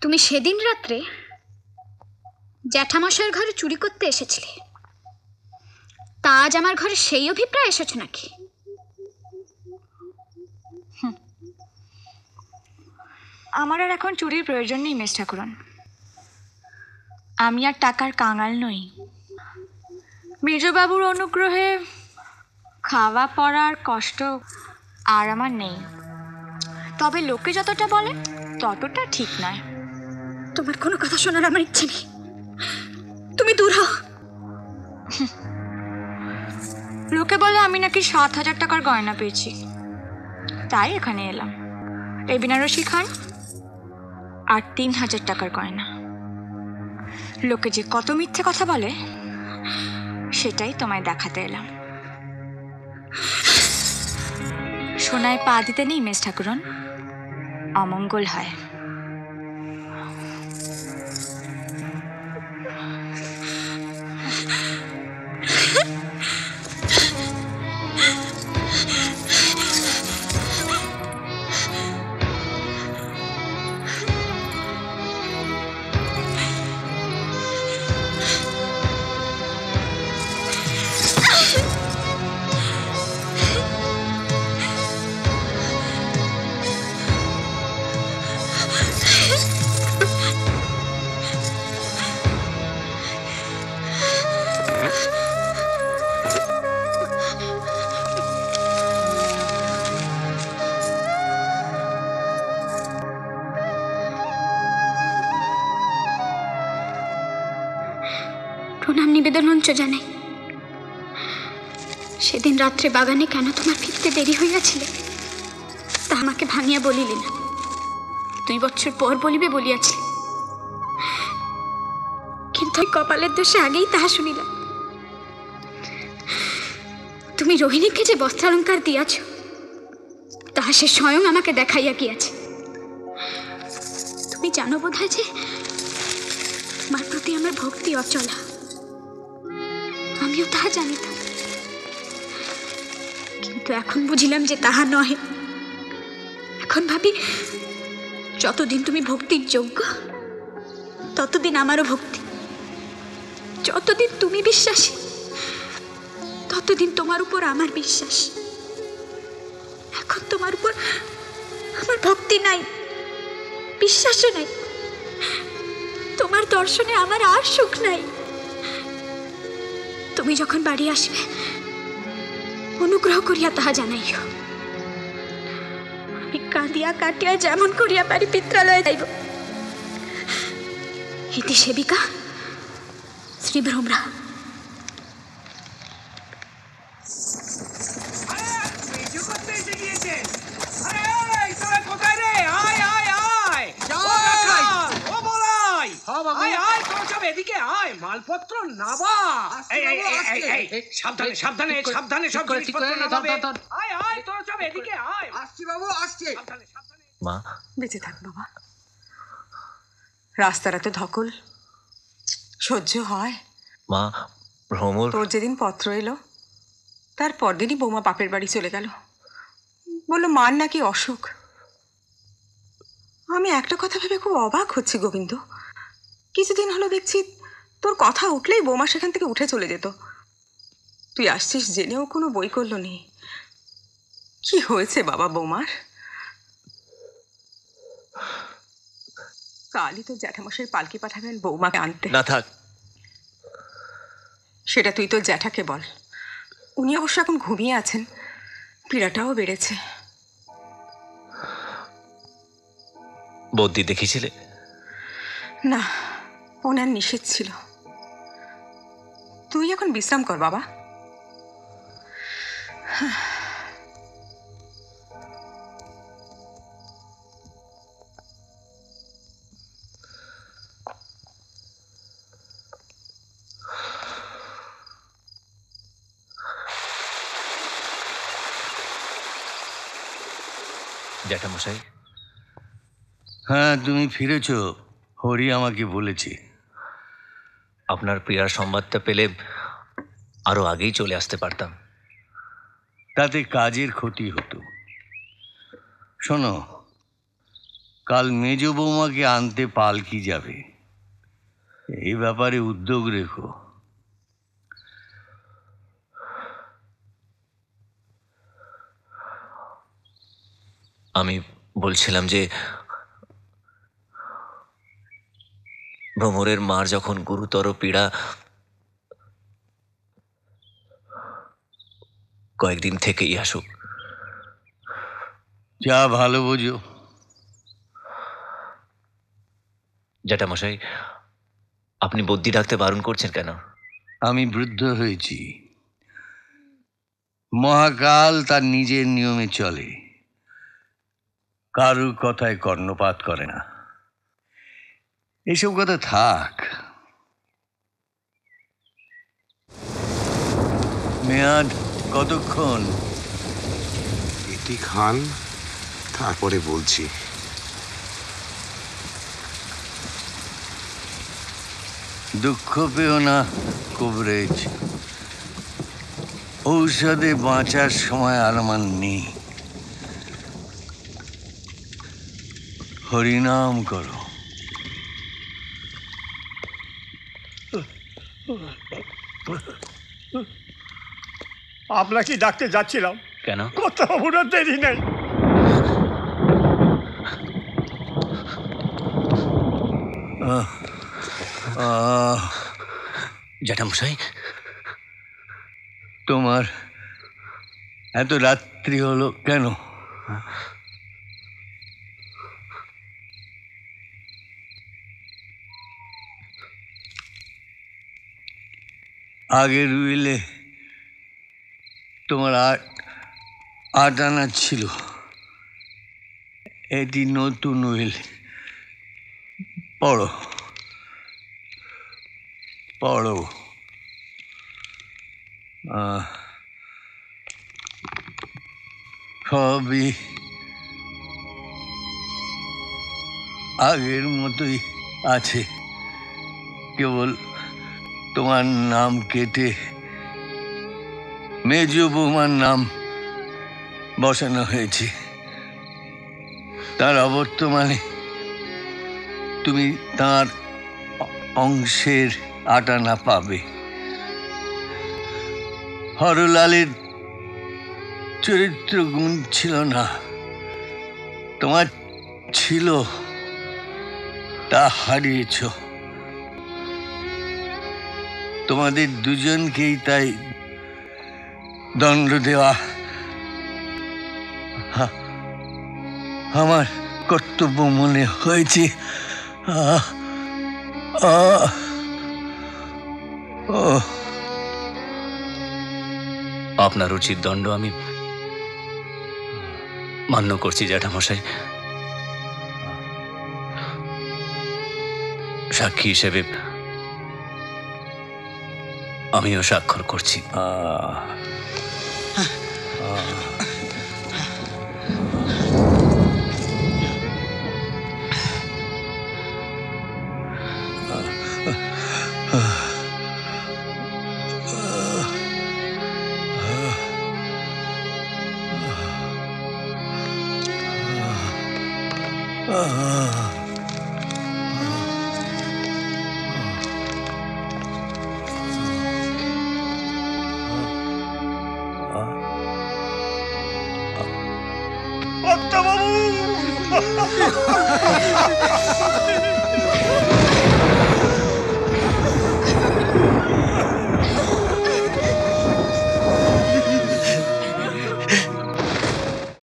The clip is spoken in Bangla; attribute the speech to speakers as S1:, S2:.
S1: তুমি সেদিন রাত্রে জ্যাঠামশাইয়ের ঘরে চুরি করতে এসেছিলে, তা আজ আমার ঘরে সেই অভিপ্রায় এসেছো নাকি?
S2: আমার আর এখন চুরির প্রয়োজন নেই মিস ঠাকুরন। আমি আর টাকার কাঙাল নই। মেজবাবুর অনুগ্রহে খাওয়া পড়ার কষ্ট আর আমার নেই। তবে লোকে যতটা বলে ততটা ঠিক নয়।
S1: তোমার কোনো কথা শোনার আমার ইচ্ছে নেই, তুমি দূর হও।
S2: লোকে বলে আমি নাকি 7,000 টাকার গয়না পেয়েছি, তাই এখানে এলাম। এই বেনারসি খান আর 3,000 টাকার গয়না। লোকে যে কত মিথ্যে কথা বলে সেটাই তোমায় দেখাতে এলাম। সোনায় পা দিতে নেই মিস ঠাকুরন, অমঙ্গল হয়।
S1: প্রণাম নিবেদন মঞ্চ জানাই। সেদিন রাত্রে বাগানে কেন তোমার ফিরতে দেরি হইয়াছিলে তা আমাকে ভাঙিয়া বলিলে না, 2 বছর পর বলিবে বলিয়াছিলে। কিন্তু ওই কপালের দোষে আগেই তাহা শুনিলাম। তুমি রোহিণীকে যে বস্ত্রালঙ্কার দিয়াছ তাহা সে স্বয়ং আমাকে দেখাইয়া গিয়াছে। তুমি জানো বোধ হয় যে তোমার প্রতি আমার ভক্তি অচলা, আমিও তাহা জানিতাম। কিন্তু এখন বুঝিলাম যে তাহা নহে। এখন ভাবি যতদিন তুমি ভক্তির যোগ্য ততদিন আমারও ভক্তি, যতদিন তুমি বিশ্বাসী ততদিন তোমার উপর আমার বিশ্বাস। এখন তোমার উপর আমার ভক্তি নাই, বিশ্বাসও নাই, তোমার দর্শনে আমার আর সুখ নাই। তুমি যখন বাড়ি আসবে অনুগ্রহ করিয়া তাহা জানাইও। আমি কাঁদিয়া কাটিয়া যেমন করিয়া পারি পিত্রালয়ে যাইব। ইতি সেবিকা শ্রী ভ্রমরা।
S3: এদিকে আয়, মালপত্র নাবা। সাবধানে সাবধানে সাবধানে সব জিনিসপত্র নামাবে। আয় আয়, তোরা সব এদিকে আয়। আসছি বাবু, আসছি। সাবধানে সাবধানে।
S4: মা
S5: বেঁচে থাক বাবা। রাস্তাটা তো ধকল, সহ্য হয়?
S4: মা ভ্রমর,
S5: তোর যেদিন পত্র এলো তার পরদিনই বৌমা বাপের বাড়ি চলে গেল, বললো মার নাকি অসুখ। আমি একটা কথা ভেবে খুব অবাক হচ্ছি গোবিন্দ, কিছুদিন হলো দেখছি তোর কথা উঠলেই বৌমা সেখান থেকে উঠে চলে যেত। তুই আসছিস জেনেও কোনো বই করলো নেই। কি হয়েছে বাবা বৌমার? কালই তো জ্যাঠামশাই পালকি পাঠাবেন বৌমাকে আনতে।
S4: না থাক,
S5: সেটা তুই তোর জ্যাঠাকে বল। উনি অবশ্য এখন ঘুমিয়ে আছেন, পীড়াটাও বেড়েছে।
S4: বদ্যি দেখেছিলে?
S5: না, ওনার নিষেধ ছিল। তুই এখন বিশ্রাম কর বাবা।
S4: জ্যাঠামশাই,
S6: হ্যাঁ, তুমি ফিরেছ, হরি আমাকে বলেছে।
S4: আপনার প্রিয়ার সংবাদটা পেলে আরো আগেই চলে আসতে পারতাম।
S6: তাতে কাজের ক্ষতি হতো। শোনো, কাল মেজ বৌমাকে আনতে পালকি যাবে, এই ব্যাপারে উদ্যোগ রেখো।
S4: আমি বলছিলাম যে ভ্রমরের মার যখন গুরুতর পীড়া, কয়েকদিন থেকেই আসুক।
S6: যা ভালো বোঝো।
S4: জ্যাঠামশাই, আপনি বদ্যি ডাকতে বারণ করছেন কেন?
S6: আমি বৃদ্ধ হয়েছি, মহাকাল তার নিজের নিয়মে চলে, কারুর কথায় কর্ণপাত করে না। এইসব কথা থাক। মেয়াদ কতক্ষণ?
S7: এটি খান, তারপরে বলছি।
S6: দুঃখ পেও না কবরেজ, ঔষধে বাঁচার সময় আর আমার নেই। হরিনাম করো।
S8: আপনাকে ডাকতে যাচ্ছিলাম।
S4: কেন?
S8: কোথাও উড়ার দেরি নেই।
S4: জ্যাঠামশাই,
S6: তোমার এত রাত্রি হলো কেন? আগের উইলে তোমার 8 আনা ছিল, এটি নতুন উইল। পড়ো পড়ো। সবই আগের মতোই আছে, কেবল তোমার নাম কেটে মেজ বৌমার নাম বসানো হয়েছে। তার অবর্তমানে তুমি তার অংশের 8 আনা পাবে। হরলালের চরিত্র গুণ ছিল না, তোমার ছিল, তা হারিয়েছ। তোমাদের দুজনকেই তাই দণ্ড দেওয়া আমার কর্তব্য মনে হয়েছে।
S4: আপনার উচিত দণ্ড আমি মান্য করছি জ্যাঠামশাই। সাক্ষী হিসেবে আমিও স্বাক্ষর করছি।
S8: বাবু